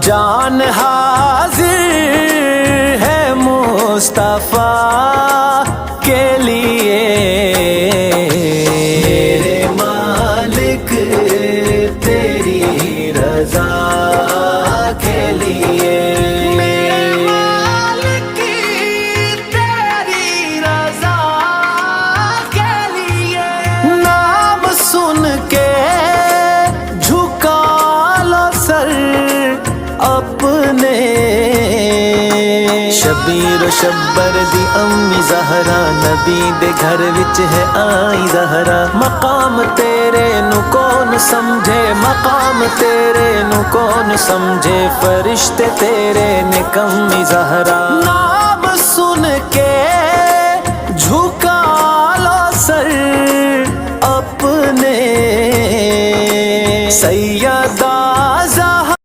جان حاضر ہے مصطفیٰ کے لیے، میرے مالک تیری رضا کے لیے، میرے مالک تیری رضا کے لیے، نام سن کے جھکا لو سر اپنے، شبیر و شبر دی امی زہرا، نبی دے گھر وچ ہے آئی زہرا، مقام تیرے نو کون سمجھے، مقام تیرے نو کون سمجھے، فرشتے تیرے نے کمی زہرا، نام سن کے جھکا لو سر اپنے،